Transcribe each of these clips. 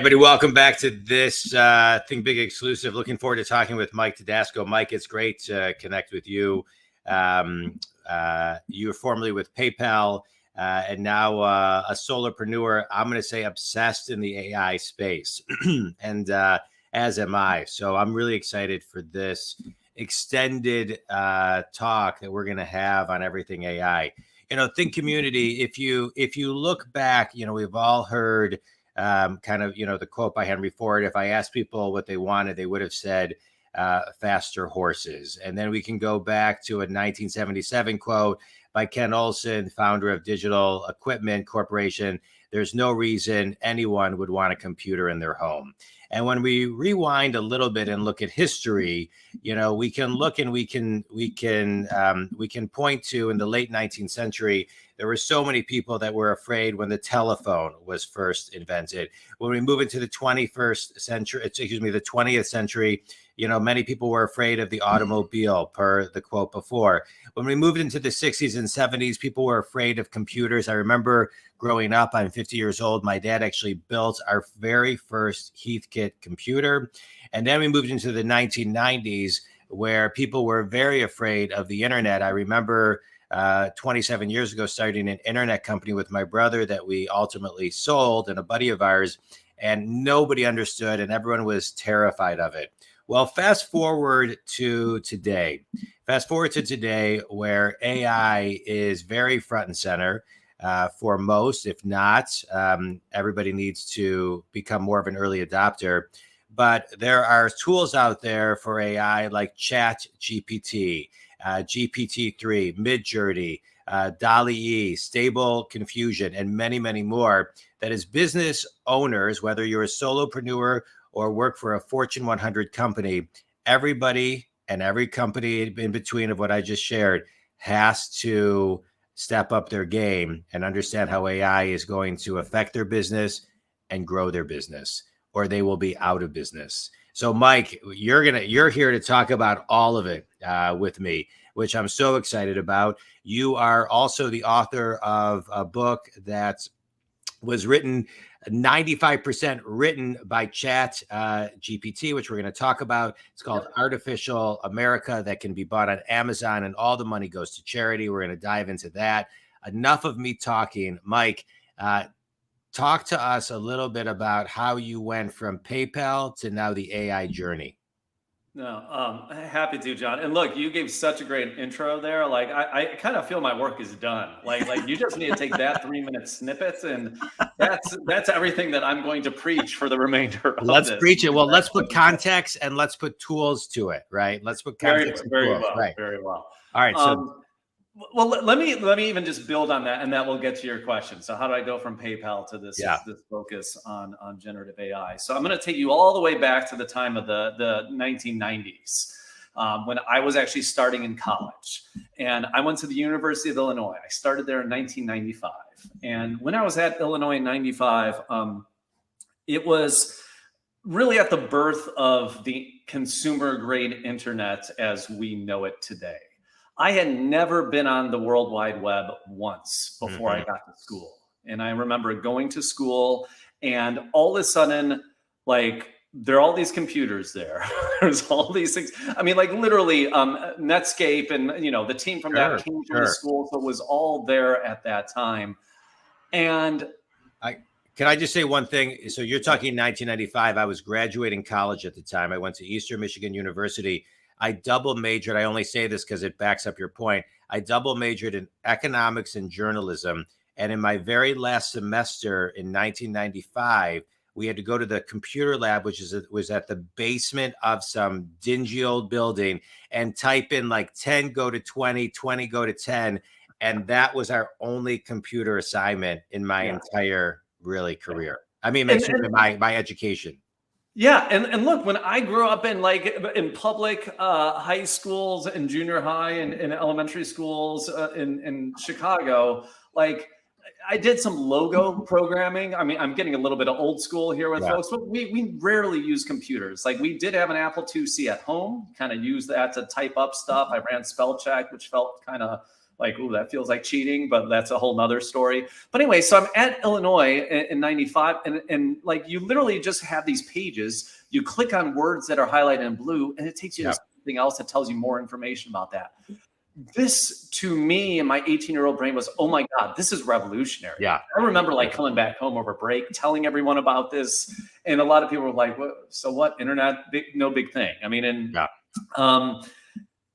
everybody. Welcome back to this Think Big exclusive. Looking forward to talking with Mike Todasco. Mike, it's great to connect with you. You were formerly with PayPal and now a solopreneur. I'm going to say obsessed in the AI space, and as am I. So I'm really excited for this extended talk that we're going to have on everything AI. Think community. If you look back, we've all heard the quote by Henry Ford. If I asked people what they wanted, they would have said faster horses. And then we can go back to a 1977 quote by Ken Olsen, founder of Digital Equipment Corporation. There's no reason anyone would want a computer in their home. And when we rewind a little bit and look at history, we can look and we can point to in the late 19th century, there were so many people that were afraid when the telephone was first invented. When we move into the 21st century, the 20th century, many people were afraid of the automobile, per the quote before. When we moved into the 60s and 70s, people were afraid of computers. I remember growing up, I'm 50 years old. My dad actually built our very first Heathkit computer. And then we moved into the 1990s, where people were very afraid of the internet. I remember 27 years ago, starting an internet company with my brother that we ultimately sold, and a buddy of ours, and nobody understood and everyone was terrified of it. Well, fast forward to today, where AI is very front and center for most, if not, everybody needs to become more of an early adopter. But there are tools out there for AI like ChatGPT, GPT3, Midjourney, DALL-E, Stable Diffusion, and many, many more, that as business owners, whether you're a solopreneur or work for a Fortune 100 company, everybody and every company in between of what I just shared has to step up their game and understand how AI is going to affect their business and grow their business, or they will be out of business. So Mike, you're here to talk about all of it with me, which I'm so excited about. You are also the author of a book that was written 95% written by ChatGPT, which we're going to talk about. It's called Artificial America, that can be bought on Amazon, and all the money goes to charity. We're going to dive into that. Enough of me talking. Mike, talk to us a little bit about how you went from PayPal to now the AI journey. No, happy to, John. And look, you gave such a great intro there. Like, I kind of feel my work is done. Like you just need to take that 3-minute snippets, and that's everything that I'm going to preach for the remainder of Let's this. preach it. Well, let's put context and let's put tools to it, right? Let's put context. Very tools. well, Right. very well. All right. So well, let me even just build on that, and that will get to your question. So how do I go from PayPal to this focus on generative AI? So I'm going to take you all the way back to the time of the 1990s, when I was actually starting in college. And I went to the University of Illinois. I started there in 1995. And when I was at Illinois in 95, it was really at the birth of the consumer grade internet as we know it today. I had never been on the World Wide Web once before I got to school. And I remember going to school, and all of a sudden, like, there are all these computers there. There's all these things. I mean, like, literally Netscape and, the team from that came to the school. So it was all there at that time. And can I just say one thing? So you're talking 1995. I was graduating college at the time. I went to Eastern Michigan University. I double majored. I only say this because it backs up your point. I double majored in economics and journalism. And in my very last semester in 1995, we had to go to the computer lab, which was at the basement of some dingy old building, and type in like 10 go to 20, 20 go to 10. And that was our only computer assignment in my entire career. I mean, my education. Yeah, and look, when I grew up in public high schools and junior high and elementary schools in Chicago, like, I did some logo programming. I mean, I'm getting a little bit of old school here with folks, but we rarely use computers. Like, we did have an Apple IIc at home, kind of used that to type up stuff. I ran spell check, which felt kind of like, ooh, that feels like cheating, but that's a whole nother story. But anyway, so I'm at Illinois in 95, and like you literally just have these pages. You click on words that are highlighted in blue, and it takes you to something else that tells you more information about that. This, to me, in my 18-year-old brain was, oh my God, this is revolutionary. Yeah. I remember like coming back home over break, telling everyone about this. And a lot of people were like, so what, internet, no big thing. I mean, and,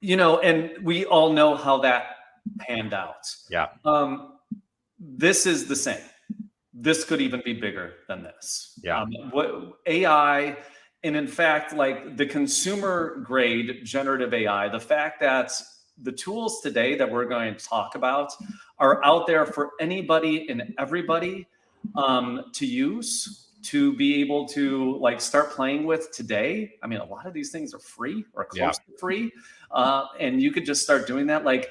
you know, and we all know how that panned out. Yeah. This is the same. This could even be bigger than this. Yeah. What AI, and in fact, like the consumer grade generative AI, the fact that the tools today that we're going to talk about are out there for anybody and everybody to use, to be able to like start playing with today. I mean, a lot of these things are free or close to free. And you could just start doing that. Like,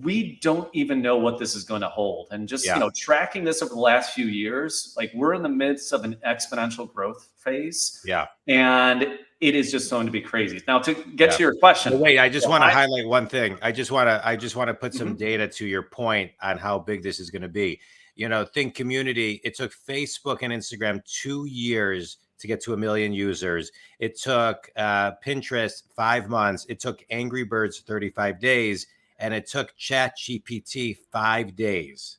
we don't even know what this is going to hold. And just, you know, tracking this over the last few years, like we're in the midst of an exponential growth phase. Yeah. And it is just going to be crazy. Now, to get to your question. Well, wait, I just want to highlight one thing. I just want to put some data to your point on how big this is going to be. You know, think community. It took Facebook and Instagram 2 years to get to 1 million users. It took Pinterest 5 months. It took Angry Birds 35 days. And it took ChatGPT 5 days.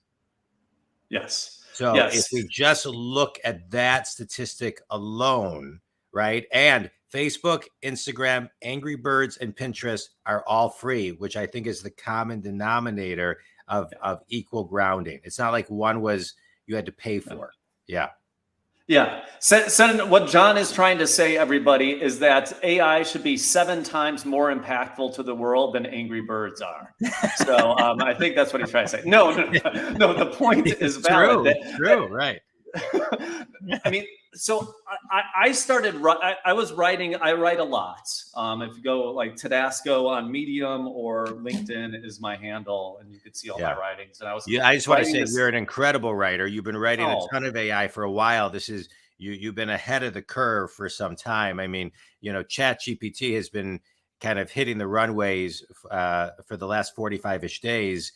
Yes. So if we just look at that statistic alone, right? And Facebook, Instagram, Angry Birds, and Pinterest are all free, which I think is the common denominator of equal grounding. It's not like one was you had to pay for. Yeah. Yeah. So what John is trying to say, everybody, is that AI should be 7 times more impactful to the world than Angry Birds are. So I think that's what he's trying to say. No, the point is valid. True, right. I mean, so I started, I write a lot. If you go like Todasco on Medium or LinkedIn is my handle, and you could see all my writings. And I just want to say you're an incredible writer. You've been writing a ton of AI for a while. This is, you've been ahead of the curve for some time. I mean, you know, ChatGPT has been kind of hitting the runways for the last 45-ish days,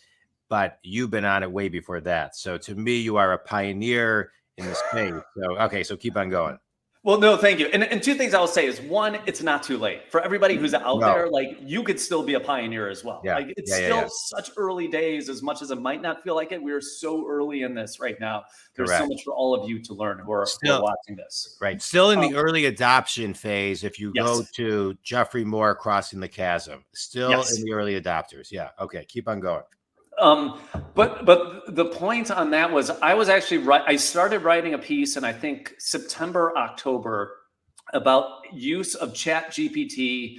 but you've been on it way before that. So to me, you are a pioneer in the space. So, okay, so keep on going. Well, no, thank you. And 2 things I will say is, one, it's not too late for everybody who's out there. Like, you could still be a pioneer as well. Like, it's still such early days, as much as it might not feel like it. We're so early in this right now. There's so much for all of you to learn who are watching this. Right. Still in the early adoption phase. If you go to Jeffrey Moore, Crossing the Chasm, still in the early adopters. Yeah. Okay. Keep on going. But the point on that was, I started writing a piece in, I think, September, October, about use of ChatGPT.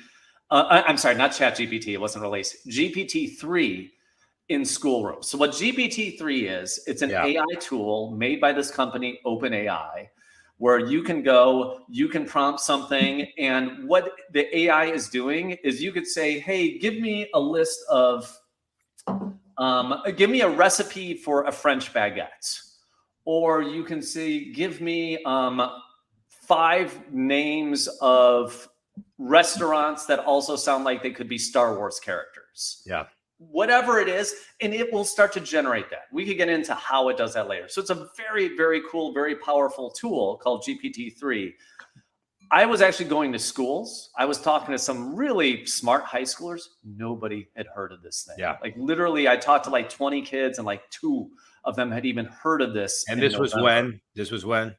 I'm sorry, not ChatGPT. It wasn't released. GPT3 in schoolrooms. So what GPT3 is, it's an AI tool made by this company, OpenAI, where you can go, you can prompt something. And what the AI is doing is, you could say, hey, give me a list of give me a recipe for a French baguette. Or you can say, give me 5 names of restaurants that also sound like they could be Star Wars characters. Yeah. Whatever it is, and it will start to generate that. We could get into how it does that later. So it's a very, very cool, very powerful tool called GPT-3. I was actually going to schools. I was talking to some really smart high schoolers. Nobody had heard of this thing. Yeah. Like, literally, I talked to like 20 kids, and like 2 of them had even heard of this. And this was when? This was when?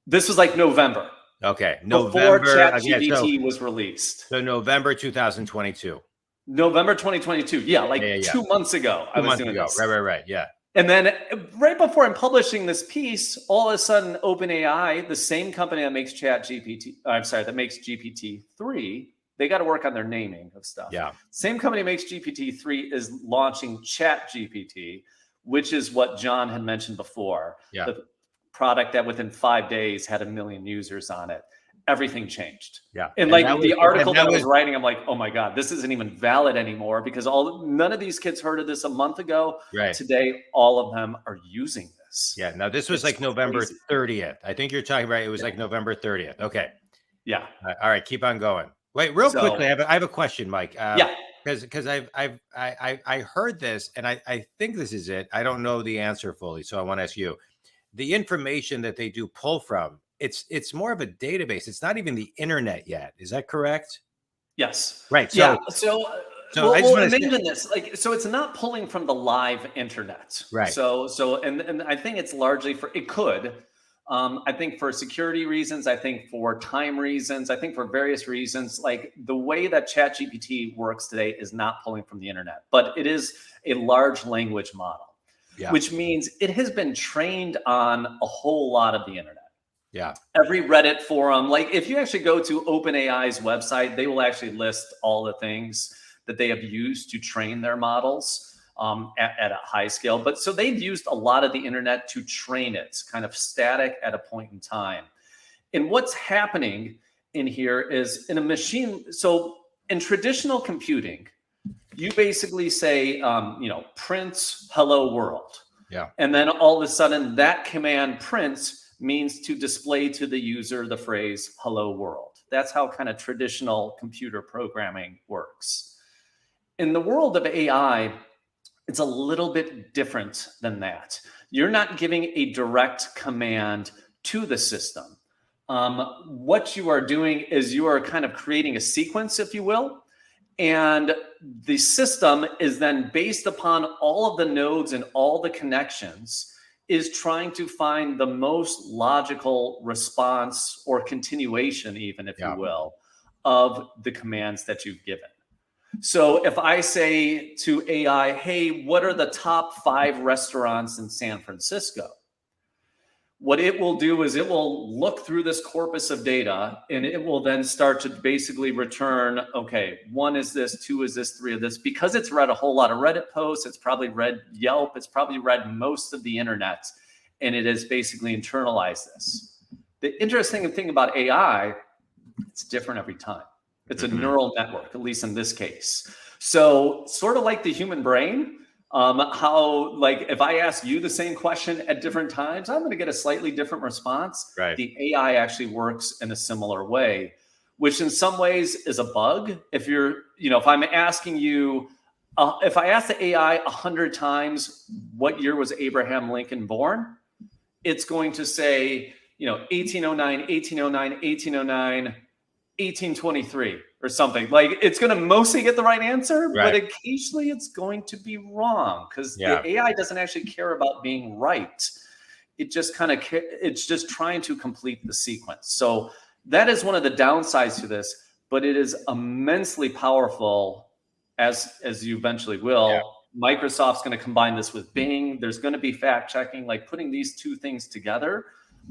This was like November. Okay. Before ChatGPT was released. So November 2022. November 2022. Yeah, like 2 months ago. I was doing this. Right. Yeah. And then right before I'm publishing this piece, all of a sudden, OpenAI, the same company that makes that makes GPT-3, they got to work on their naming of stuff. Yeah. Same company makes GPT-3 is launching ChatGPT, which is what John had mentioned before. Yeah. The product that within 5 days had 1 million users on it. Everything changed. Yeah. And like the article that I was writing, I'm like, oh my God, this isn't even valid anymore, because none of these kids heard of this a month ago. Right. Today, all of them are using this. Yeah. Now this was like November 30th. I think you're talking about, it was like November 30th. Okay. Yeah. All right. Keep on going. Wait, real quickly. I have a question, Mike. because I heard this, and I think this is it. I don't know the answer fully, so I want to ask you. The information that they do pull from, it's more of a database. It's not even the internet yet. Is that correct? Yes. Right. Yeah. So I just want to imagine this. Like, so it's not pulling from the live internet. right. And I think it's largely it could. I think for security reasons, I think for time reasons, I think for various reasons, like the way that ChatGPT works today is not pulling from the internet, but it is a large language model, which means it has been trained on a whole lot of the internet. Yeah. Every Reddit forum, like if you actually go to OpenAI's website, they will actually list all the things that they have used to train their models at a high scale. But so they've used a lot of the internet to train it, kind of static at a point in time. And what's happening in here is in a machine. So in traditional computing, you basically say, print hello world. Yeah. And then all of a sudden that command prints means to display to the user the phrase hello world. That's how kind of traditional computer programming works. In the world of AI, it's a little bit different than that. You're not giving a direct command to the system. What you are doing is you are kind of creating a sequence, if you will, and the system is then based upon all of the nodes and all the connections is trying to find the most logical response or continuation, even if you will, of the commands that you've given. So if I say to AI, hey, what are the top 5 restaurants in San Francisco? What it will do is it will look through this corpus of data and it will then start to basically return, okay, 1 is this, 2 is this, 3 of this. Because it's read a whole lot of Reddit posts, it's probably read Yelp, it's probably read most of the internet, and it has basically internalized this. The interesting thing about AI, it's different every time. It's a neural network, at least in this case. So sort of like the human brain, how like if I ask you the same question at different times, I'm going to get a slightly different response. Right. The AI actually works in a similar way, which in some ways is a bug. If if I'm asking you, if I ask the AI 100 times, what year was Abraham Lincoln born? It's going to say, 1809, 1809, 1809, 1823 or something. Like it's going to mostly get the right answer, but occasionally it's going to be wrong because the AI doesn't actually care about being right. It just it's just trying to complete the sequence. So that is one of the downsides to this, but it is immensely powerful as you eventually will. Yeah. Microsoft's going to combine this with Bing. There's going to be fact checking, like putting these two things together.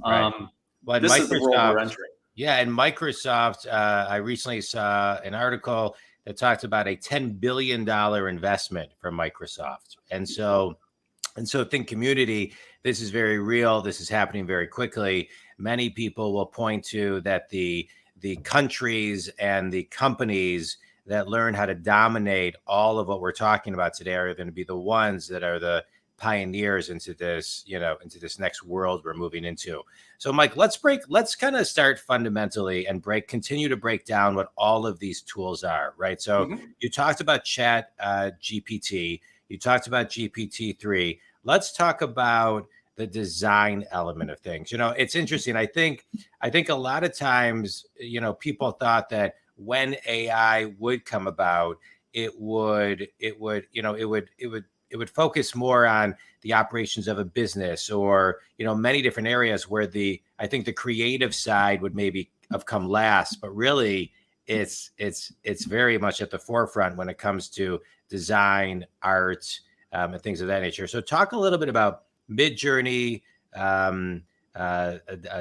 This is the world we're entering. Yeah, and Microsoft, I recently saw an article that talked about a $10 billion investment from Microsoft. And so think community, this is very real. This is happening very quickly. Many people will point to that the countries and the companies that learn how to dominate all of what we're talking about today are going to be the ones that are the pioneers into this, into this next world we're moving into. So Mike, let's kind of start fundamentally and continue to break down what all of these tools are, right? So you talked about GPT, you talked about GPT-3. Let's talk about the design element of things. It's interesting. I think a lot of times, people thought that when AI would come about, it would focus more on the operations of a business or, many different areas where I think the creative side would maybe have come last, but really it's very much at the forefront when it comes to design, art, and things of that nature. So talk a little bit about Midjourney,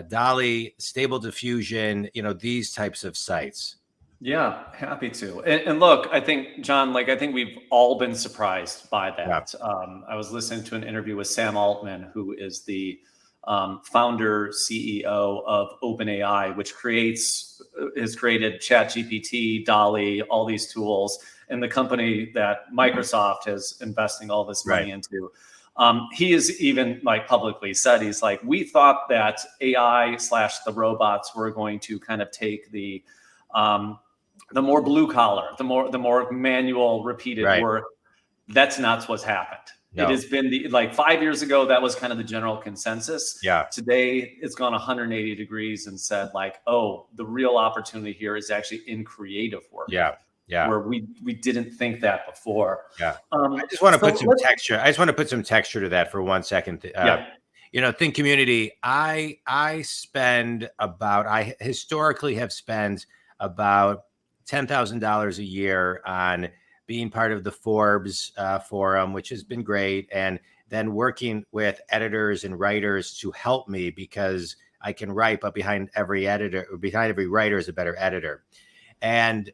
DALL-E, Stable Diffusion, these types of sites. Yeah, happy to. And look, I think, John, I think we've all been surprised by that. Yeah. I was listening to an interview with Sam Altman, who is the founder, CEO of OpenAI, which has created ChatGPT, DALL-E, all these tools, and the company that Microsoft is investing all this money into. He is even publicly said, he's like, we thought that AI / the robots were going to kind of take the the more blue collar, the more manual repeated work. That's not what's happened. No. It has been like 5 years ago, that was kind of the general consensus. Yeah. Today, it's gone 180 degrees and said like, oh, the real opportunity here is actually in creative work. Yeah. Yeah. Where we didn't think that before. Yeah. I just want to put some texture. I just want to put some texture to that for 1 second. Think community. I historically have spent about $10,000 a year on being part of the Forbes forum, which has been great. And then working with editors and writers to help me, because I can write, but behind every writer is a better editor. And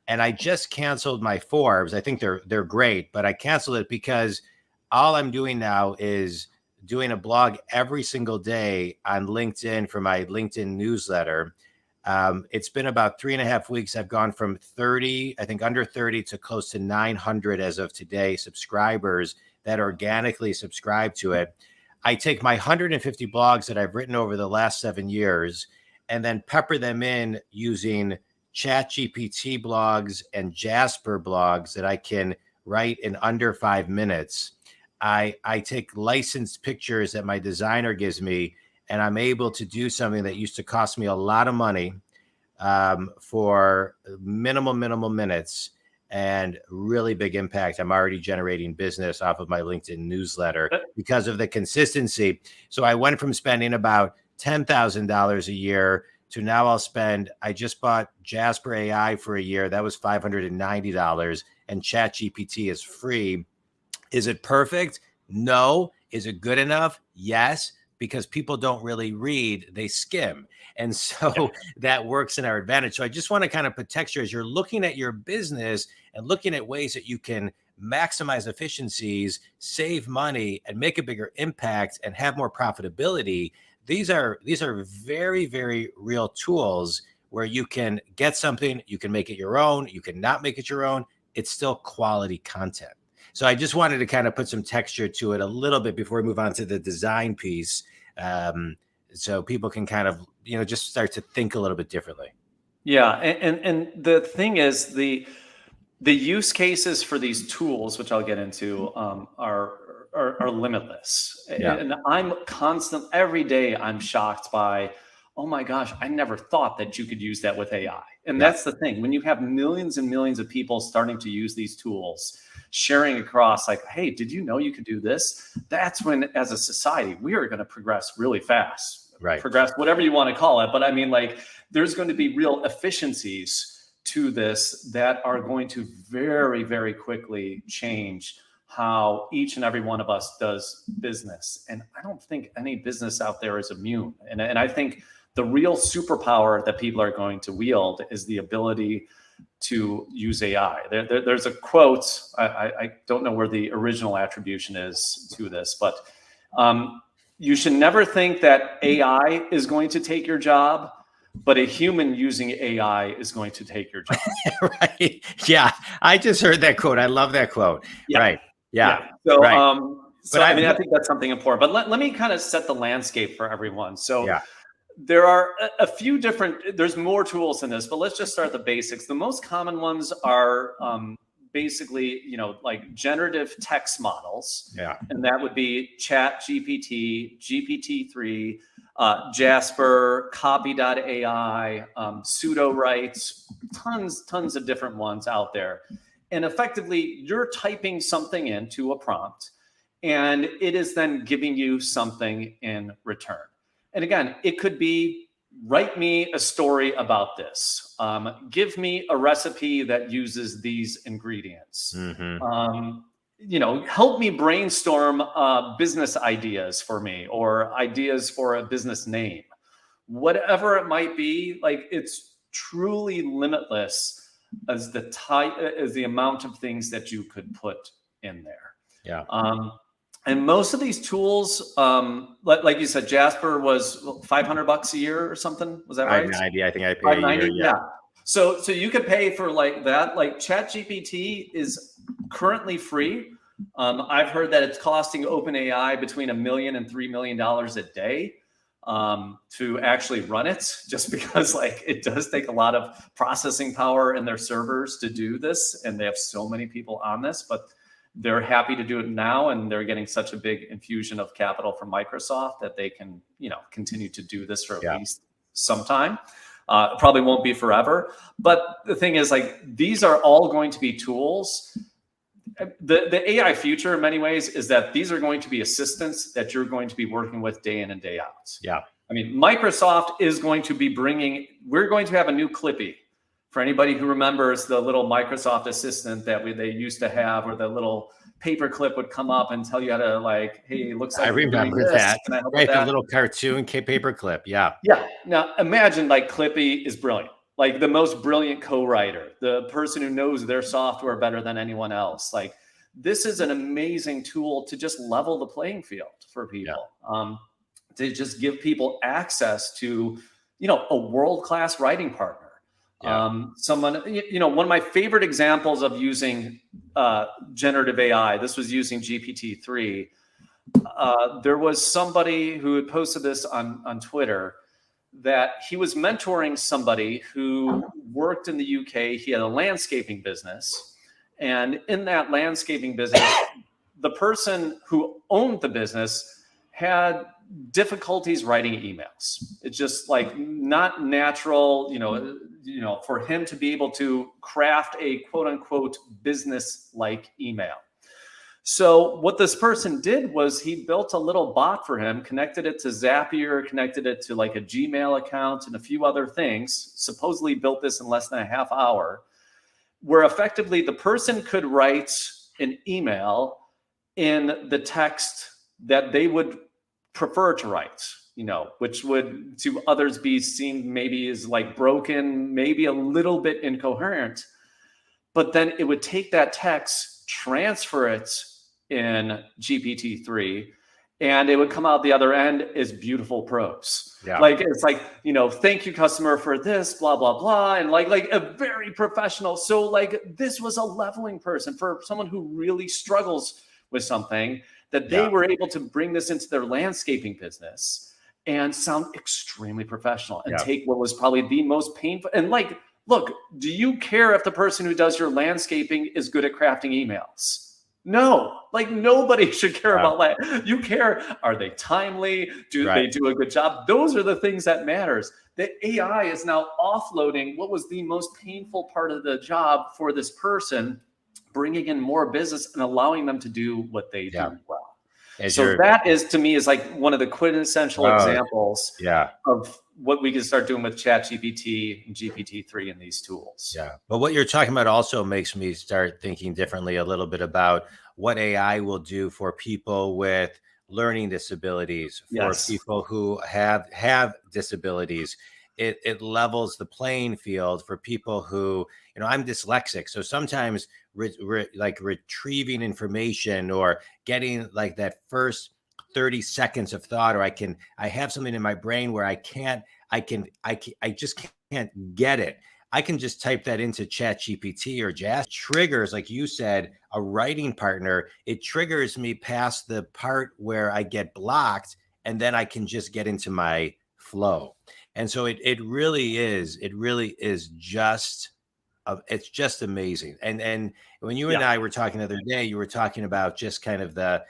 I just canceled my Forbes. I think they're great, but I canceled it because all I'm doing now is doing a blog every single day on LinkedIn for my LinkedIn newsletter. It's been about 3.5 weeks. I've gone from 30, I think under 30, to close to 900 as of today, subscribers that organically subscribe to it. I take my 150 blogs that I've written over the last 7 years and then pepper them in using ChatGPT blogs and Jasper blogs that I can write in under 5 minutes. I take licensed pictures that my designer gives me, and I'm able to do something that used to cost me a lot of money for minimal minutes and really big impact. I'm already generating business off of my LinkedIn newsletter because of the consistency. So I went from spending about $10,000 a year to now I just bought Jasper AI for a year. That was $590, and ChatGPT is free. Is it perfect? No. Is it good enough? Yes, because people don't really read, they skim. And so that works in our advantage. So I just want to kind of put texture as you're looking at your business and looking at ways that you can maximize efficiencies, save money, and make a bigger impact and have more profitability. These are very, very real tools where you can get something, you can make it your own, you can not make it your own. It's still quality content. So I just wanted to kind of put some texture to it a little bit before we move on to the design piece. So people can kind of, just start to think a little bit differently. Yeah. And the thing is the use cases for these tools, which I'll get into, are limitless. Yeah. And I'm every day I'm shocked by, oh my gosh, I never thought that you could use that with AI. And that's the thing. When you have millions and millions of people starting to use these tools, sharing across like, hey, did you know you could do this? That's when, as a society, we are going to progress really fast. Right. Progress, whatever you want to call it. But I mean, like, there's going to be real efficiencies to this that are going to very, very quickly change how each and every one of us does business. And I don't think any business out there is immune. And I think the real superpower that people are going to wield is the ability to use AI. There's a quote, I don't know where the original attribution is to this, but you should never think that AI is going to take your job, but a human using AI is going to take your job. Right. Yeah. I just heard that quote. I love that quote. Yeah. Right. Yeah. So, right. I think that's something important, but let me kind of set the landscape for everyone. So there are a few different, there's more tools in this, but let's just start the basics. The most common ones are basically, like generative text models. Yeah. And that would be ChatGPT, GPT3, Jasper, Copy.ai, pseudo writes, tons of different ones out there. And effectively, you're typing something into a prompt, and it is then giving you something in return. And again, it could be, write me a story about this. Give me a recipe that uses these ingredients. Mm-hmm. Help me brainstorm business ideas for me, or ideas for a business name. Whatever it might be, like, it's truly limitless as the amount of things that you could put in there. Yeah. And most of these tools, like you said, Jasper was $500 a year or something. Was that right? $590. I think I paid a year. Yeah. So you could pay for like that. Like ChatGPT is currently free. I've heard that it's costing OpenAI between $1 million and $3 million a day. to actually run it, just because like it does take a lot of processing power in their servers to do this, and they have so many people on this, but they're happy to do it now, and they're getting such a big infusion of capital from Microsoft that they can, continue to do this for at least some time. It probably won't be forever, but the thing is, like, these are all going to be tools. The AI future in many ways is that these are going to be assistants that you're going to be working with day in and day out. Yeah. I mean, Microsoft is going to be we're going to have a new Clippy. For anybody who remembers the little Microsoft assistant that they used to have, where the little paper clip would come up and tell you how to, like, hey, it looks like I remember that. Can I help Right, with the that? little cartoon paper clip. Yeah. Yeah. Now imagine, like, Clippy is brilliant, like the most brilliant co-writer, the person who knows their software better than anyone else. Like, this is an amazing tool to just level the playing field for people, to just give people access to, a world-class writing partner. Someone, one of my favorite examples of using generative AI, this was using GPT-3. There was somebody who had posted this on Twitter, that he was mentoring somebody who worked in the UK. He had a landscaping business. And in that landscaping business, the person who owned the business had difficulties writing emails. It's just like not natural, for him to be able to craft a quote unquote business-like email. So what this person did was he built a little bot for him, connected it to Zapier, connected it to like a Gmail account and a few other things, supposedly built this in less than a half hour, where effectively the person could write an email in the text that they would prefer to write, which would to others be seen maybe as like broken, maybe a little bit incoherent. But then it would take that text, transfer it in GPT-3, and it would come out the other end as beautiful prose. Yeah. Like, it's like, thank you, customer, for this, blah, blah, blah. And like a very professional. So like, this was a leveling person for someone who really struggles with something, that they were able to bring this into their landscaping business and sound extremely professional and take what was probably the most painful. And like, look, do you care if the person who does your landscaping is good at crafting emails? No, like nobody should care about that. You care, are they timely? Do they do a good job? Those are the things that matters. The AI is now offloading what was the most painful part of the job for this person, bringing in more business and allowing them to do what they do well. So that is, to me, is like one of the quintessential examples of what we can start doing with ChatGPT and GPT-3 and these tools. Yeah. But what you're talking about also makes me start thinking differently a little bit about what AI will do for people with learning disabilities, for people who have disabilities. It levels the playing field for people who, I'm dyslexic. So sometimes retrieving information or getting like that first 30 seconds of thought, or I have something in my brain where I just can't get it. I can just type that into ChatGPT or Jazz. Triggers, like you said, a writing partner. It triggers me past the part where I get blocked, and then I can just get into my flow. And so it really is just, it's just amazing. And when you and I were talking the other day, you were talking about just kind of the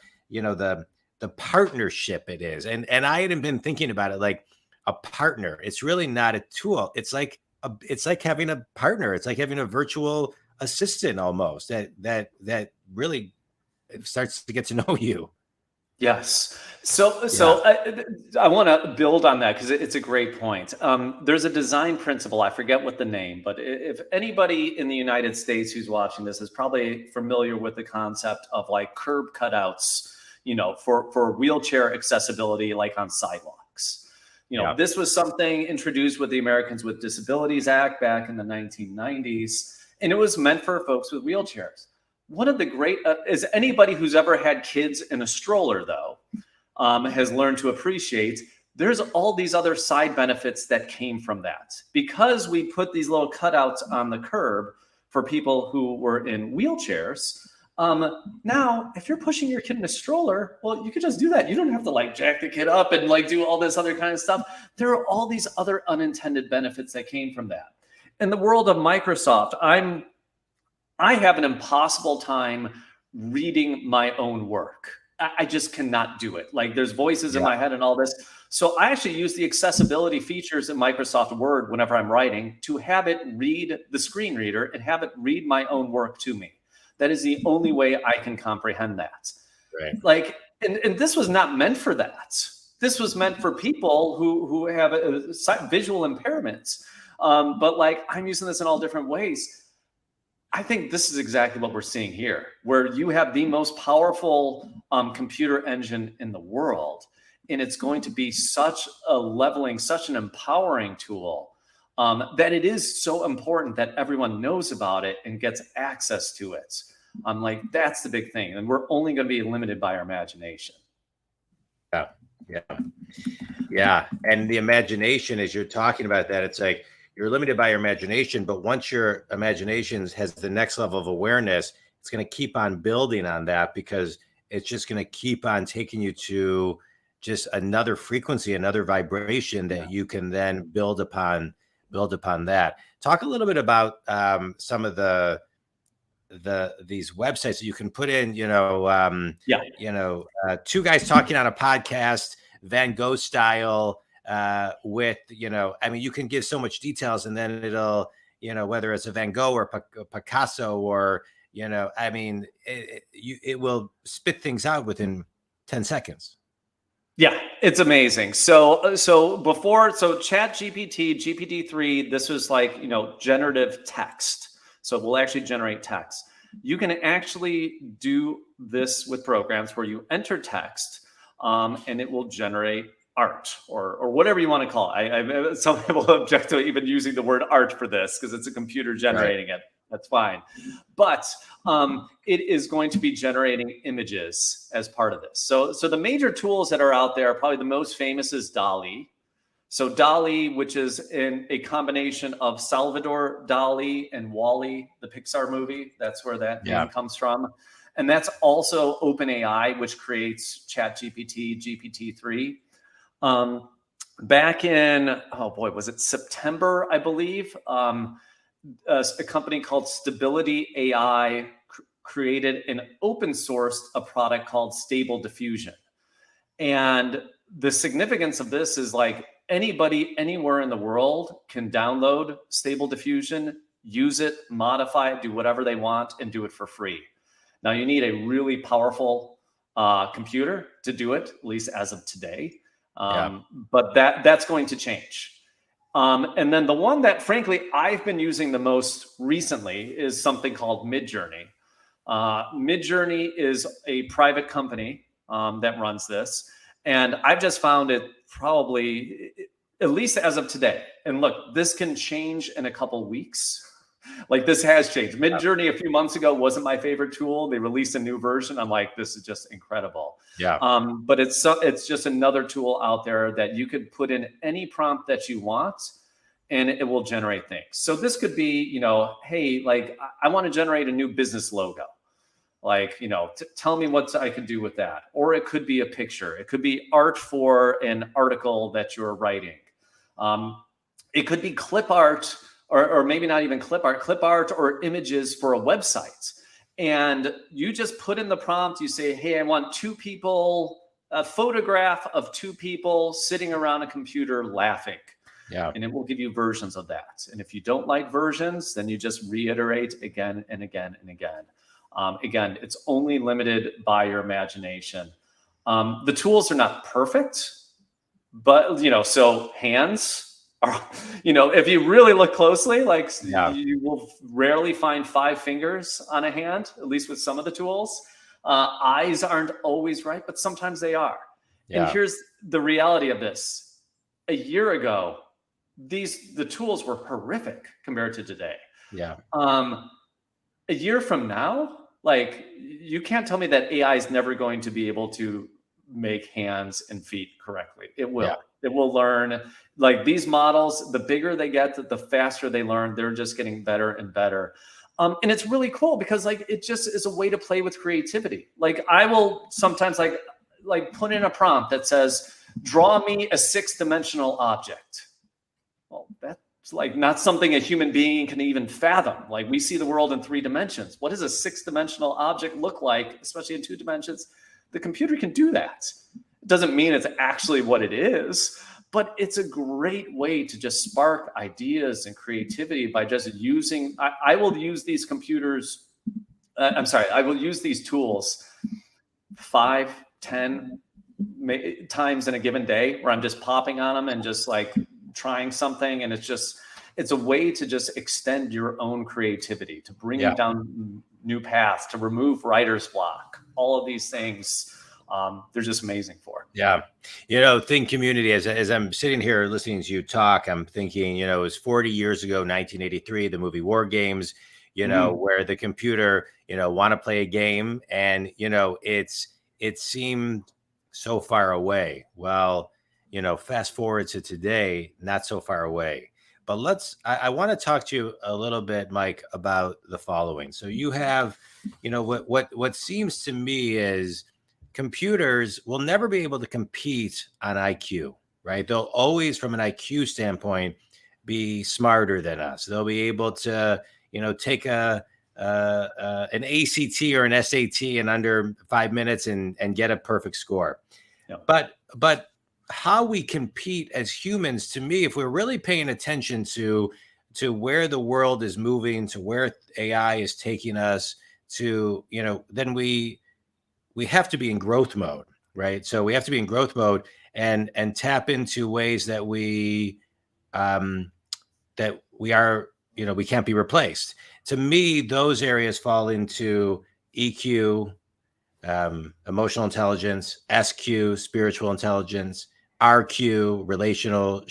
partnership it is. And I hadn't been thinking about it like a partner. It's really not a tool. It's like having a partner. It's like having a virtual assistant almost that really starts to get to know you. Yes. So I want to build on that because it's a great point. There's a design principle. I forget what the name, but if anybody in the United States who's watching this is probably familiar with the concept of like curb cutouts, for wheelchair accessibility, like on sidewalks. This was something introduced with the Americans with Disabilities Act back in the 1990s, and it was meant for folks with wheelchairs. One of the great, is anybody who's ever had kids in a stroller, though, has learned to appreciate, there's all these other side benefits that came from that. Because we put these little cutouts on the curb for people who were in wheelchairs, Now, if you're pushing your kid in a stroller, well, you could just do that. You don't have to like jack the kid up and like do all this other kind of stuff. There are all these other unintended benefits that came from that. In the world of Microsoft, I have an impossible time reading my own work. I just cannot do it. Like there's voices in my head and all this. So I actually use the accessibility features in Microsoft Word whenever I'm writing to have it read the screen reader and have it read my own work to me. That is the only way I can comprehend that. Right. Like, and this was not meant for that. This was meant for people who have visual impairments. But like I'm using this in all different ways. I think this is exactly what we're seeing here, where you have the most powerful computer engine in the world. And it's going to be such a leveling, such an empowering tool that it is so important that everyone knows about it and gets access to it. Like that's the big thing. And we're only going to be limited by our imagination. Yeah. And the imagination, as you're talking about that, it's like, you're limited by your imagination, but once your imagination has the next level of awareness, it's going to keep on building on that because it's just going to keep on taking you to just another frequency, another vibration that you can then build upon that. Talk a little bit about some of these websites that you can put in, two guys talking on a podcast, Van Gogh style, with, I mean, you can give so much details and then it'll, whether it's a Van Gogh or Picasso or, I mean, it will spit things out within 10 seconds. Yeah, it's amazing. So ChatGPT, GPT3, this was like, generative text. So it will actually generate text. You can actually do this with programs where you enter text and it will generate art or whatever you want to call it. Some people object to even using the word art for this because it's a computer generating it. That's fine. But it is going to be generating images as part of this. So the major tools that are out there, probably the most famous is DALL-E. So DALL-E, which is in a combination of Salvador Dali and WALL-E, the Pixar movie. That's where that name comes from. And that's also OpenAI, which creates ChatGPT, GPT3. Back in, was it September, I believe, a company called Stability AI created and open sourced a product called Stable Diffusion. And the significance of this is like anybody anywhere in the world can download Stable Diffusion, use it, modify it, do whatever they want, and do it for free. Now you need a really powerful computer to do it, at least as of today. But that's going to change. And then the one that, frankly, I've been using the most recently is something called Midjourney. Midjourney is a private company that runs this. And I've just found it probably, at least as of today. And look, this can change in a couple weeks. Like this has changed. Midjourney a few months ago wasn't my favorite tool. They released a new version. I'm like, this is just incredible. But it's just another tool out there that you could put in any prompt that you want and it will generate things. So this could be, hey, like I want to generate a new business logo. Like, tell me what I could do with that. Or it could be a picture. It could be art for an article that you're writing. It could be clip art. Or maybe not even clip art or images for a website. And you just put in the prompt, you say, hey, I want a photograph of two people sitting around a computer laughing. And it will give you versions of that. And if you don't like versions, then you just reiterate again and again and again. Again, it's only limited by your imagination. The tools are not perfect, but, so hands, if you really look closely, like you will rarely find 5 fingers on a hand, at least with some of the tools. Eyes aren't always right, but sometimes they are. And here's the reality of this. A year ago, the tools were horrific compared to today. A year from now, like you can't tell me that AI is never going to be able to make hands and feet correctly. It will. It will learn. Like these models, the bigger they get, the faster they learn. They're just getting better and better. And it's really cool because like, it just is a way to play with creativity. Like I will sometimes like put in a prompt that says, draw me a 6-dimensional object. Well, that's like not something a human being can even fathom. Like we see the world in 3 dimensions. What does a 6-dimensional object look like, especially in 2 dimensions? The computer can do that. It doesn't mean it's actually what it is, but it's a great way to just spark ideas and creativity by just using, I will use these computers, I will use these tools 5, 10 times in a given day where I'm just popping on them and just like trying something. And it's a way to just extend your own creativity, to bring you down new paths, to remove writer's block, all of these things. They're just amazing for it. Yeah. Think community, as I'm sitting here listening to you talk, I'm thinking, it was 40 years ago, 1983, the movie War Games, where the computer, want to play a game and, it seemed so far away. Well, fast forward to today, not so far away. But I want to talk to you a little bit, Mike, about the following. So you have, what seems to me is computers will never be able to compete on IQ, right? They'll always, from an IQ standpoint, be smarter than us. They'll be able to, take an ACT or an SAT in under 5 minutes and get a perfect score. Yeah. But how we compete as humans, to me, if we're really paying attention to where the world is moving, to where AI is taking us to, then we have to be in growth mode, right? So we have to be in growth mode and tap into ways that we are, we can't be replaced. To me, those areas fall into EQ, emotional intelligence, SQ, spiritual intelligence, RQ, relational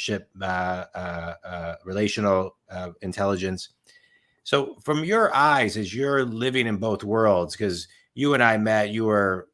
intelligence. So from your eyes, as you're living in both worlds, because you and I met, you were,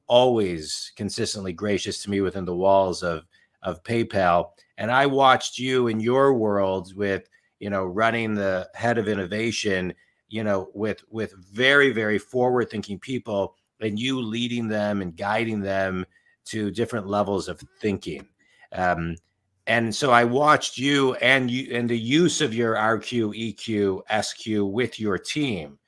always consistently gracious to me within the walls of PayPal. And I watched you in your world with, running the head of innovation, with very, very forward-thinking people, and you leading them and guiding them to different levels of thinking. And so I watched you and the use of your RQ, EQ, SQ with your team.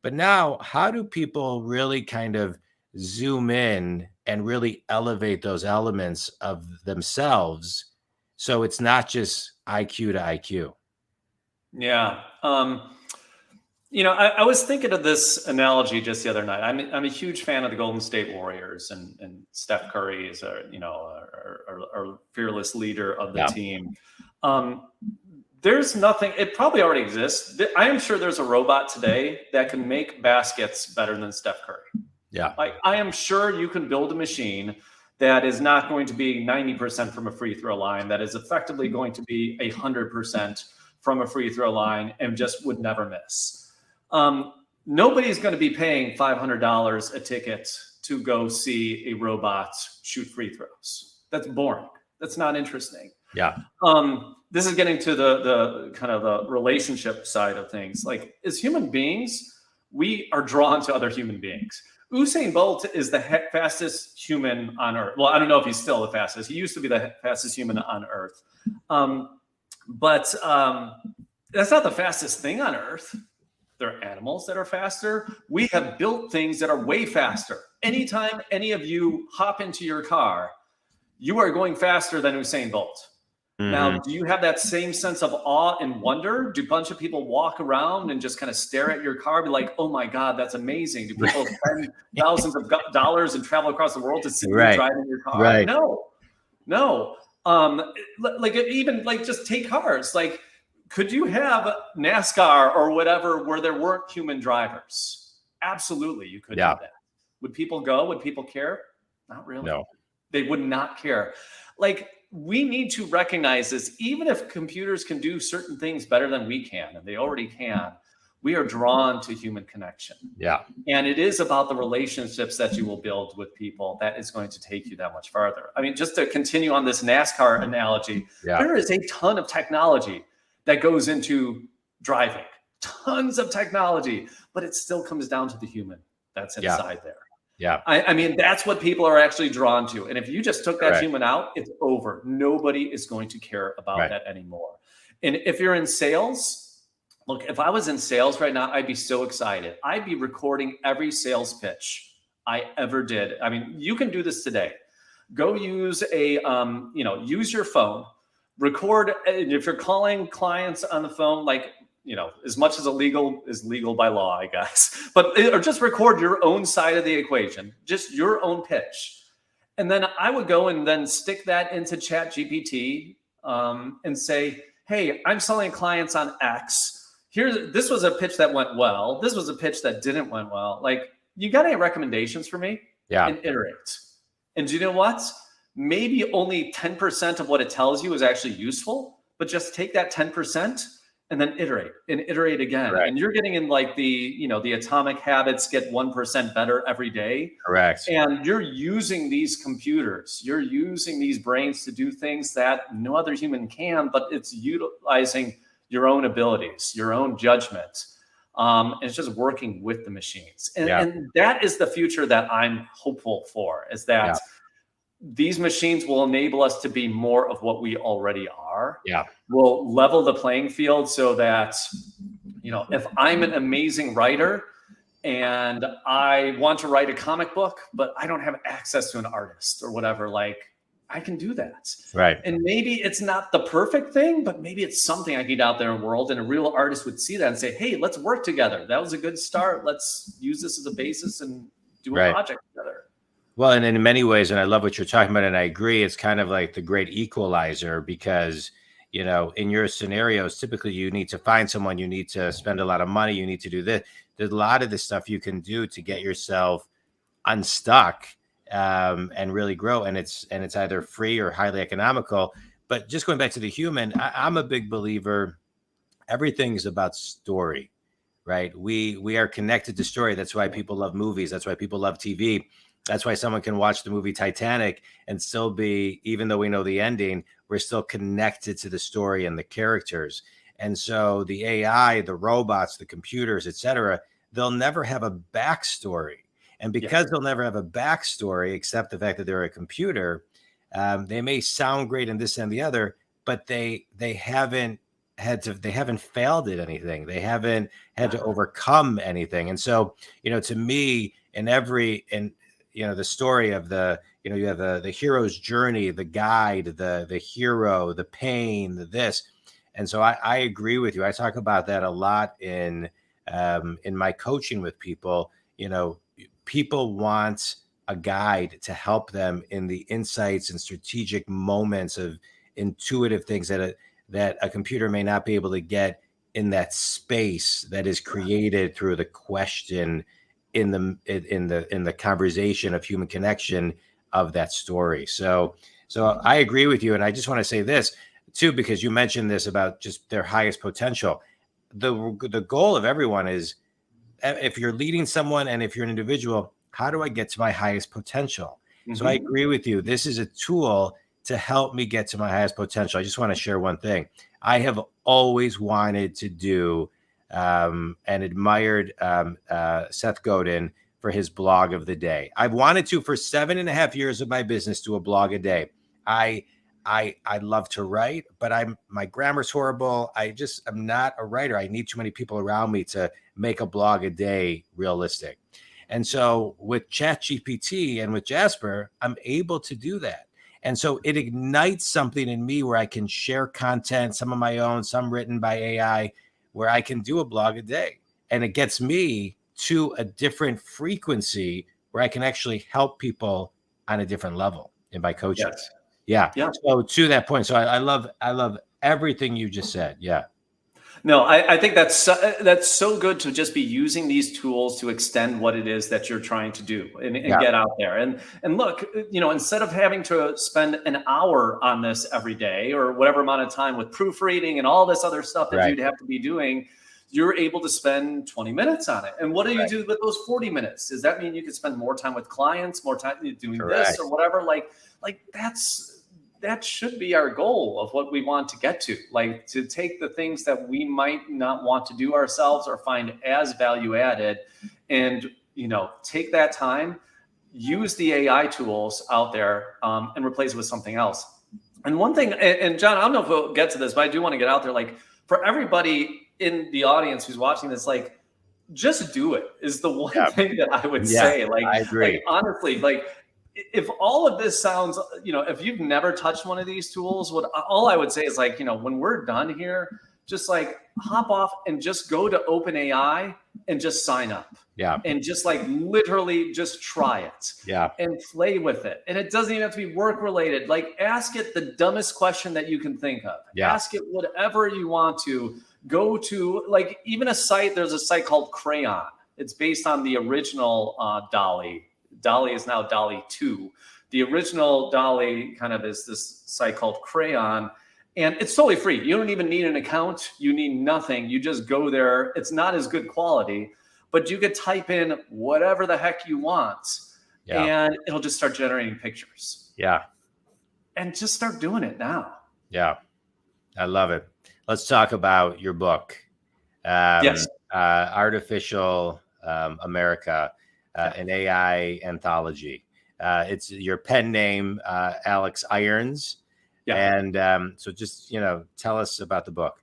But now, how do people really kind of zoom in and really elevate those elements of themselves so it's not just IQ to IQ? Yeah. I was thinking of this analogy just the other night. I'm a huge fan of the Golden State Warriors, and Steph Curry is our fearless leader of the team. There's nothing, it probably already exists. I am sure there's a robot today that can make baskets better than Steph Curry. Yeah. I am sure you can build a machine that is not going to be 90% from a free throw line, that is effectively going to be 100% from a free throw line and just would never miss. Nobody's going to be paying $500 a ticket to go see a robot shoot free throws. That's boring. That's not interesting. Yeah. This is getting to the kind of the relationship side of things. Like, as human beings, we are drawn to other human beings. Usain Bolt is the fastest human on Earth. Well, I don't know if he's still the fastest. He used to be the fastest human on Earth. But that's not the fastest thing on Earth. There are animals that are faster. We have built things that are way faster. Anytime any of you hop into your car, you are going faster than Usain Bolt. Mm-hmm. Now, do you have that same sense of awe and wonder? Do a bunch of people walk around and just kind of stare at your car, be like, oh my God, that's amazing? Do people spend thousands of dollars and travel across the world to see you driving your car? Right. No. Just take cars. Like, could you have NASCAR or whatever where there weren't human drivers? Absolutely, you could do that. Would people go? Would people care? Not really. No. They would not care. Like, we need to recognize this. Even if computers can do certain things better than we can, and they already can, we are drawn to human connection. Yeah. And it is about the relationships that you will build with people that is going to take you that much farther. I mean, just to continue on this NASCAR analogy, there is a ton of technology that goes into driving. tons of technology, but it still comes down to the human that's inside there. Yeah. I mean, that's what people are actually drawn to. And if you just took that Correct. human out, it's over. Nobody is going to care about that anymore. And if you're in sales, look, if I was in sales right now, I'd be so excited. I'd be recording every sales pitch I ever did. I mean, you can do this today. Go use use your phone, record. If you're calling clients on the phone, like, as much as illegal is legal by law, I guess, or just record your own side of the equation, just your own pitch. And then I would go and then stick that into ChatGPT and say, hey, I'm selling clients on X. This was a pitch that went well. This was a pitch that didn't went well. Like, you got any recommendations for me? Yeah. And iterate. And do you know what? Maybe only 10% of what it tells you is actually useful, but just take that 10% and then iterate again. Correct. And you're getting in like the atomic habits get 1% better every day. Correct. And you're using these computers, you're using these brains to do things that no other human can, but it's utilizing your own abilities, your own judgment. It's just working with the machines. And that is the future that I'm hopeful for, is that these machines will enable us to be more of what we already are. Yeah. We'll level the playing field so that, if I'm an amazing writer and I want to write a comic book, but I don't have access to an artist or whatever, like, I can do that. Right. And maybe it's not the perfect thing, but maybe it's something I can get out there in the world, and a real artist would see that and say, hey, let's work together. That was a good start. Let's use this as a basis and do a project together. Well, and in many ways, and I love what you're talking about, and I agree, it's kind of like the great equalizer, because, in your scenarios, typically you need to find someone, you need to spend a lot of money, you need to do this. There's a lot of this stuff you can do to get yourself unstuck and really grow. And it's either free or highly economical. But just going back to the human, I'm a big believer, everything's about story, right? We are connected to story. That's why people love movies. That's why people love TV. That's why someone can watch the movie Titanic and still be, even though we know the ending, we're still connected to the story and the characters. And so the AI, the robots, the computers, et cetera, they'll never have a backstory. And because they'll never have a backstory, except the fact that they're a computer, they may sound great in this and the other, but they haven't failed at anything. They haven't had to overcome anything. And so, to me, the story of you have the hero's journey, the guide, the hero, the pain, this. And so I agree with you. I talk about that a lot in my coaching with people. People want a guide to help them in the insights and strategic moments of intuitive things that a computer may not be able to get in that space that is created through the question in the conversation of human connection of that story. So I agree with you. And I just want to say this too, because you mentioned this about just their highest potential. The goal of everyone is, if you're leading someone and if you're an individual, how do I get to my highest potential? Mm-hmm. So I agree with you. This is a tool to help me get to my highest potential. I just want to share one thing. I have always wanted to do and admired Seth Godin for his blog of the day. I've wanted to for 7.5 years of my business do a blog a day. I love to write, but my grammar's horrible. I'm not a writer. I need too many people around me to make a blog a day realistic. And so with ChatGPT and with Jasper, I'm able to do that. And so it ignites something in me where I can share content, some of my own, some written by AI, where I can do a blog a day. And it gets me to a different frequency where I can actually help people on a different level in my coaching. Yes. Yeah. So to that point, so I love everything you just said. Yeah. No, I think that's so good to just be using these tools to extend what it is that you're trying to do and get out there. And look, instead of having to spend an hour on this every day or whatever amount of time with proofreading and all this other stuff that you'd have to be doing, you're able to spend 20 minutes on it. And what do you do with those 40 minutes? Does that mean you could spend more time with clients, more time doing this or whatever? Like that should be our goal of what we want to get to, like to take the things that we might not want to do ourselves or find as value added, and, you know, take that time, use the AI tools out there, and replace it with something else. And one thing, and John, I don't know if we'll get to this, but I do want to get out there, like for everybody in the audience who's watching this, like, just do it is the one thing that I would say. Like, I agree. Like, honestly, like if all of this sounds, you know, if you've never touched one of these tools, all I would say is, like, you know, when we're done here, just like hop off and just go to OpenAI and just sign up. Yeah. And just like literally just try it. Yeah. And play with it. And it doesn't even have to be work related. Like, ask it the dumbest question that you can think of. Yeah. Ask it whatever you want to. Go to, like, even a site, there's a site called Crayon. It's based on the original DALL-E. DALL-E is now DALL-E 2. The original DALL-E kind of is this site called Crayon. And it's totally free. You don't even need an account. You need nothing. You just go there. It's not as good quality, but you could type in whatever the heck you want, and it'll just start generating pictures. Yeah. And just start doing it now. Yeah. I love it. Let's talk about your book. Yes. Artificial America, an AI anthology. It's your pen name, Alex Irons. Yeah. And so just, you know, tell us about the book.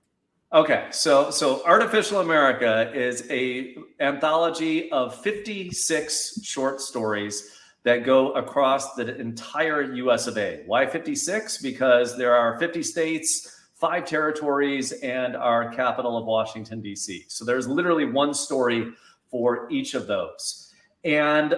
Okay. So Artificial America is a anthology of 56 short stories that go across the entire US of A. Why 56? Because there are 50 states, 5 territories, and our capital of Washington, D.C. So there's literally one story for each of those. And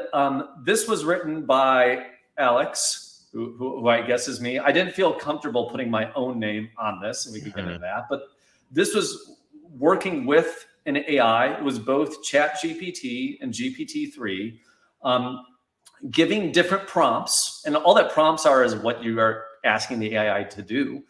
this was written by Alex, who I guess is me. I didn't feel comfortable putting my own name on this, and we could get into that. But this was working with an AI. It was both ChatGPT and GPT3, giving different prompts. And all that prompts are is what you are asking the AI to do,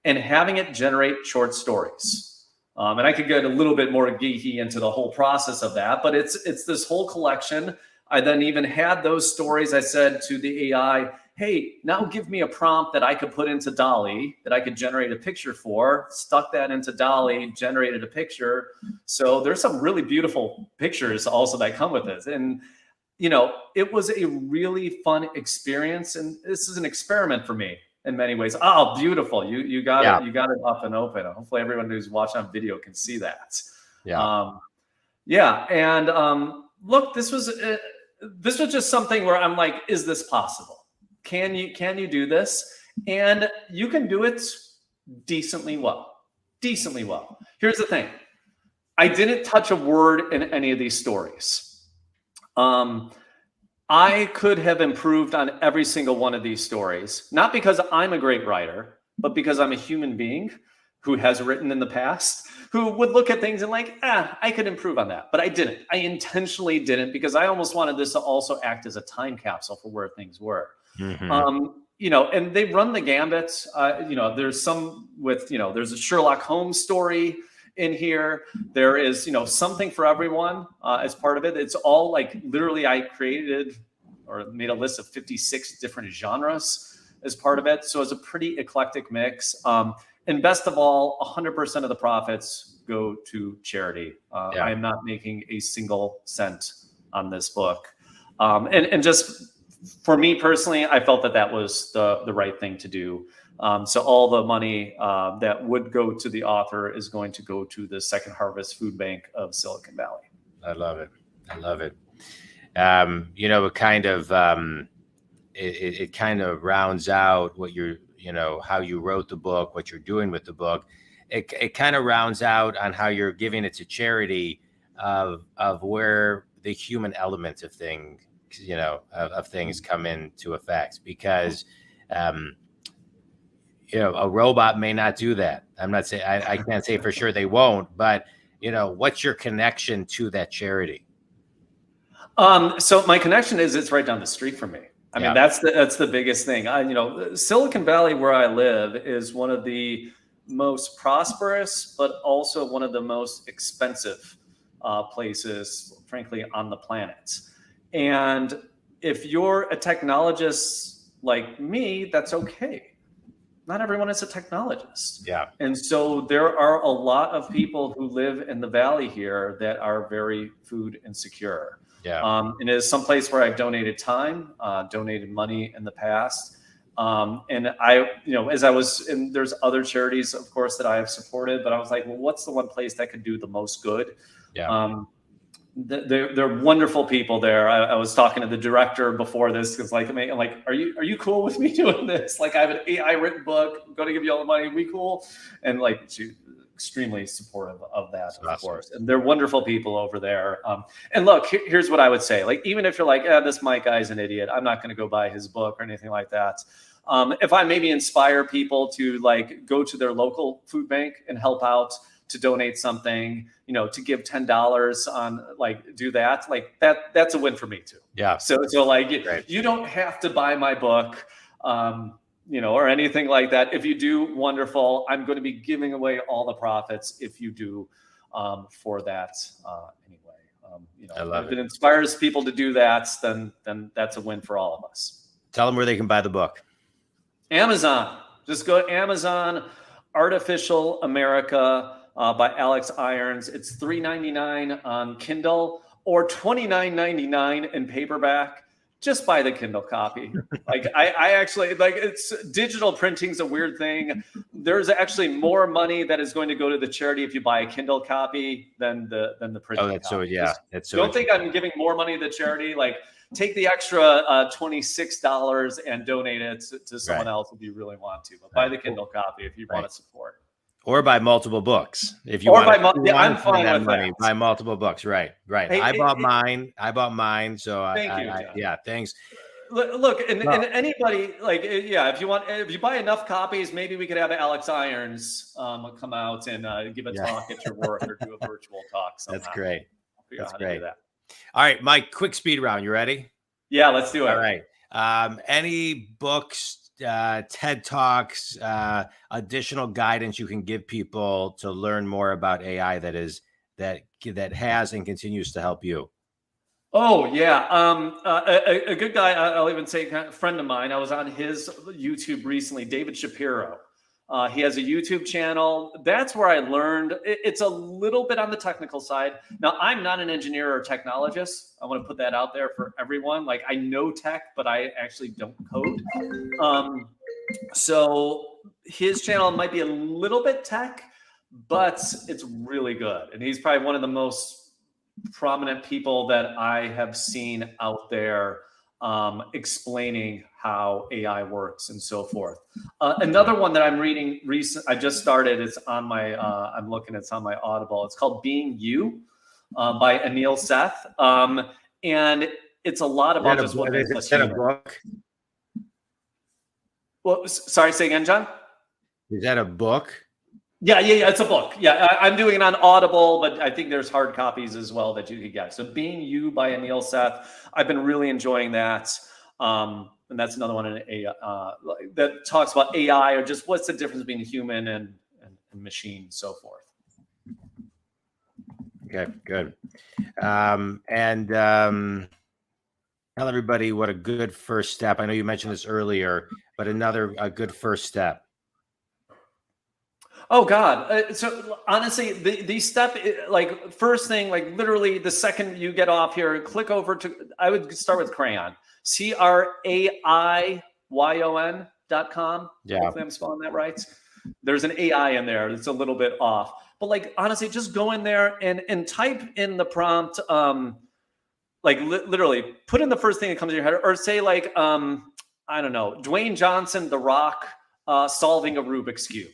and having it generate short stories. And I could get a little bit more geeky into the whole process of that, but it's this whole collection. I then even had those stories. I said to the AI, hey, now give me a prompt that I could put into DALL-E that I could generate a picture for, stuck that into DALL-E, generated a picture. So there's some really beautiful pictures also that come with this. And, you know, it was a really fun experience. And this is an experiment for me in many ways. Oh, beautiful. You got it. You got it up and open. Hopefully everyone who's watching on video can see that. Yeah. And look, this was just something where I'm like, is this possible? Can you do this? And you can do it decently well. Here's the thing. I didn't touch a word in any of these stories. I could have improved on every single one of these stories, not because I'm a great writer, but because I'm a human being who has written in the past, who would look at things and like, I could improve on that. But I didn't. I intentionally didn't, because I almost wanted this to also act as a time capsule for where things were. You know, and they run the gambit. You know, there's some with, you know, there's a Sherlock Holmes story in here. There is, you know, something for everyone as part of it. It's all like literally I created or made a list of 56 different genres as part of it. So it's a pretty eclectic mix. And best of all, 100% of the profits go to charity. I am not making a single cent on this book. And just for me personally, I felt that was the right thing to do. So all the money that would go to the author is going to go to the Second Harvest Food Bank of Silicon Valley. I love it. You know, it kind of it kind of rounds out what you're, you know, how you wrote the book, what you're doing with the book. It kind of rounds out on how you're giving it to charity of where the human element of things, you know, of things come into effect, because you know, a robot may not do that. I'm not saying, I can't say for sure they won't, but you know, what's your connection to that charity? So my connection is it's right down the street from me. I mean, that's the biggest thing. You know, Silicon Valley, where I live, is one of the most prosperous, but also one of the most expensive places, frankly, on the planet. And if you're a technologist like me, that's okay. not everyone is a technologist. Yeah. And so there are a lot of people who live in the Valley here that are very food insecure. Yeah. And it is someplace where I've donated time, donated money in the past. And I, as I was, and there's other charities, of course, that I have supported, but I was like, well, what's the one place that could do the most good? Yeah. They're wonderful people there. I was talking to the director before this because, like, I'm like, are you cool with me doing this? Like, I have an AI written book. I'm going to give you all the money. We cool? And like, she's extremely supportive of that, of course. And they're wonderful people over there. And look, here's what I would say. Like, even if you're like, this Mike guy's an idiot, I'm not going to go buy his book or anything like that. If I maybe inspire people to like go to their local food bank and help out, to donate something, to give $10 on, like, do that, like that's a win for me too. Yeah. So like, you don't have to buy my book, or anything like that. If you do, wonderful. I'm going to be giving away all the profits if you do, for that, anyway. I love if it inspires people to do that, then that's a win for all of us. Tell them where they can buy the book. Amazon. Just go to Amazon, Artificial America, by Alex Irons. It's $3.99 on Kindle or $29.99 in paperback. Just buy the Kindle copy. Like I actually, like, it's digital printing's a weird thing. There's actually more money that is going to go to the charity if you buy a Kindle copy than the printing. Oh, that's copy. so, yeah. That's so. Don't think I'm giving more money to the charity. Like, take the extra $26 and donate it to someone else if you really want to. But buy the Kindle copy if you want to support. Or buy multiple books if you want. I'm fine with money. that. Buy multiple books, right? Hey, I bought mine. So thank you. Yeah, thanks. Look, and anybody, like, if you buy enough copies, maybe we could have Alex Irons come out and give a talk at your work or do a virtual talk somehow. That's great. That's great. All right, Mike, quick speed round. You ready? Yeah, let's do it. All right. Any books, TED Talks, additional guidance you can give people to learn more about AI that has and continues to help you? Oh yeah, a good guy. I'll even say a friend of mine. I was on his YouTube recently, David Shapiro. He has a YouTube channel. That's where I learned. It's a little bit on the technical side. Now, I'm not an engineer or technologist. I want to put that out there for everyone. Like, I know tech, but I actually don't code. So his channel might be a little bit tech, but it's really good. And he's probably one of the most prominent people that I have seen out there explaining how AI works and so forth. Another one that I'm reading I just started. It's on my, it's on my Audible. It's called Being You by Anil Seth. And it's a lot about just what makes us human. Book? Well, sorry, say again, John? Is that a book? Yeah, it's a book. Yeah, I'm doing it on Audible, but I think there's hard copies as well that you could get. So Being You by Anil Seth, I've been really enjoying that. And that's another one that talks about AI, or just what's the difference between human and machine, and so forth. Okay, good. Tell everybody what a good first step. I know you mentioned this earlier, but a good first step. Oh God. So honestly, the step, like, first thing, like, literally the second you get off here, click over to, I would start with Crayon, CRAIYON.com. Yeah. Hopefully I'm spelling that right. There's an AI in there. It's a little bit off, but, like, honestly, just go in there and type in the prompt. Like, literally put in the first thing that comes to your head, or say, like, I don't know, Dwayne Johnson, The Rock, solving a Rubik's Cube.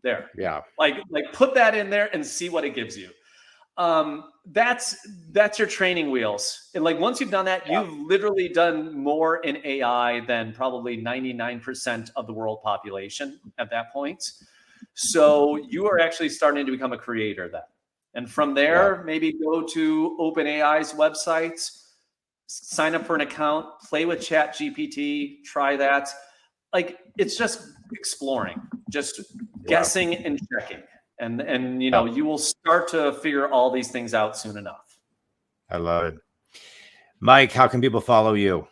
There. Yeah. Like put that in there and see what it gives you. That's your training wheels. And, like, once you've done that, you've literally done more in AI than probably 99% of the world population at that point. So you are actually starting to become a creator then. And from there, maybe go to OpenAI's website, sign up for an account, play with ChatGPT, try that. Like, it's just exploring, just guessing and checking. And you will start to figure all these things out soon enough. I love it. Mike, how can people follow you?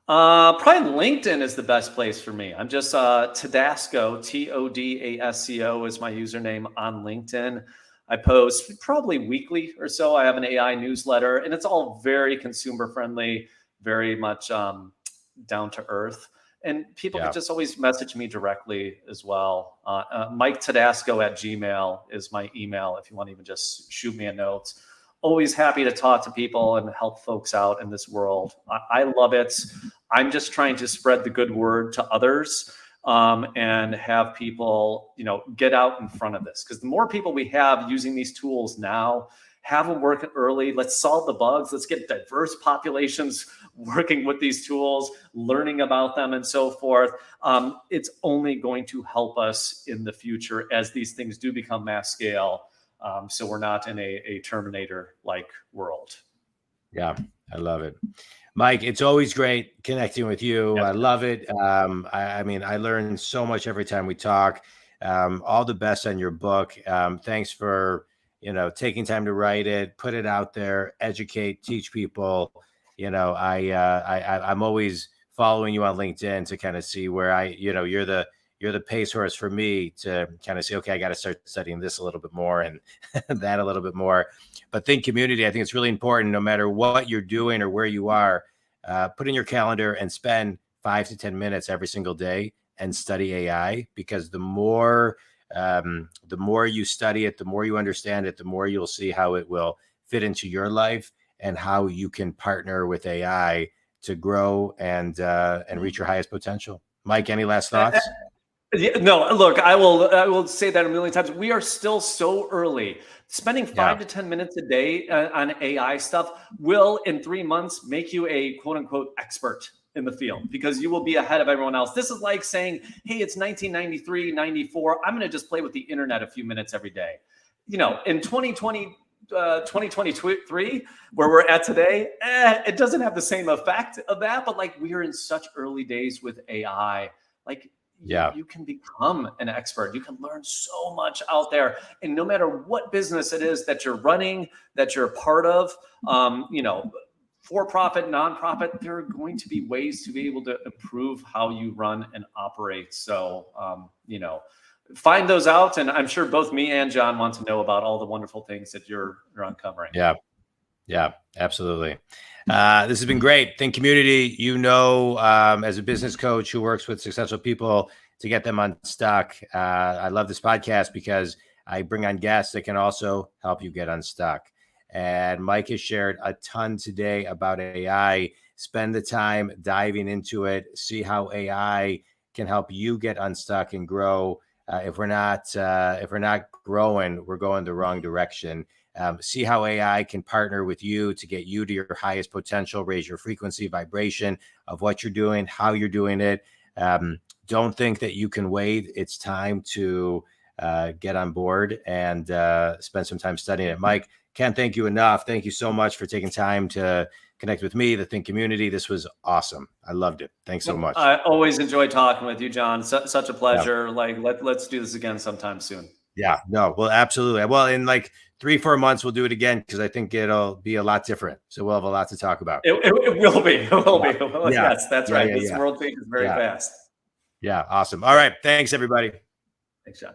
Probably LinkedIn is the best place for me. I'm just Todasco, Todasco is my username on LinkedIn. I post probably weekly or so. I have an AI newsletter, and it's all very consumer friendly, very much down to earth. And people can just always message me directly as well. Mike Todasco at Gmail is my email if you want to even just shoot me a note. Always happy to talk to people and help folks out in this world. I love it. I'm just trying to spread the good word to others and have people, get out in front of this. Because the more people we have using these tools now, have them working early. Let's solve the bugs. Let's get diverse populations working with these tools, learning about them and so forth. It's only going to help us in the future as these things do become mass scale. So we're not in a Terminator-like world. Yeah, I love it. Mike, it's always great connecting with you. Yep. I love it. I mean, I learn so much every time we talk. All the best on your book. Thanks for, taking time to write it, put it out there, educate, teach people. I'm always following you on LinkedIn to kind of see where you're the pace horse for me to kind of say, okay, I got to start studying this a little bit more and that a little bit more. But think community, I think it's really important, no matter what you're doing or where you are, put in your calendar and spend 5 to 10 minutes every single day and study AI, because the more you study it, the more you understand it, the more you'll see how it will fit into your life and how you can partner with AI to grow and reach your highest potential. Mike, any last thoughts? Yeah, no, look, I will say that a million times. We are still so early. Spending 5 to 10 minutes a day on AI stuff will, in 3 months, make you a quote unquote expert in the field, because you will be ahead of everyone else. This is like saying, hey, it's 1993, 94. I'm going to just play with the internet a few minutes every day. In 2023, where we're at today, it doesn't have the same effect of that, but like, we are in such early days with AI. Like, you can become an expert. You can learn so much out there. And no matter what business it is that you're running, that you're a part of, for-profit, nonprofit, there are going to be ways to be able to improve how you run and operate. So, find those out. And I'm sure both me and John want to know about all the wonderful things that you're uncovering. Yeah, absolutely. This has been great. Think community, as a business coach who works with successful people to get them unstuck. I love this podcast because I bring on guests that can also help you get unstuck. And Mike has shared a ton today about AI. Spend the time diving into it. See how AI can help you get unstuck and grow. If we're not growing, we're going the wrong direction. See how AI can partner with you to get you to your highest potential, raise your frequency, vibration of what you're doing, how you're doing it. Don't think that you can wait. It's time to get on board and spend some time studying it. Mike, can't thank you enough. Thank you so much for taking time to connect with me, the Think community. This was awesome. I loved it. Thanks so much. I always enjoy talking with you, John. Such a pleasure. Yeah. Like, let's do this again sometime soon. Yeah, no, well, absolutely. Well, in like 3-4 months, we'll do it again, because I think it'll be a lot different. So we'll have a lot to talk about. It will be. It will be. Yeah. Yes, that's right. This world changes very fast. Yeah, awesome. All right. Thanks, everybody. Thanks, John.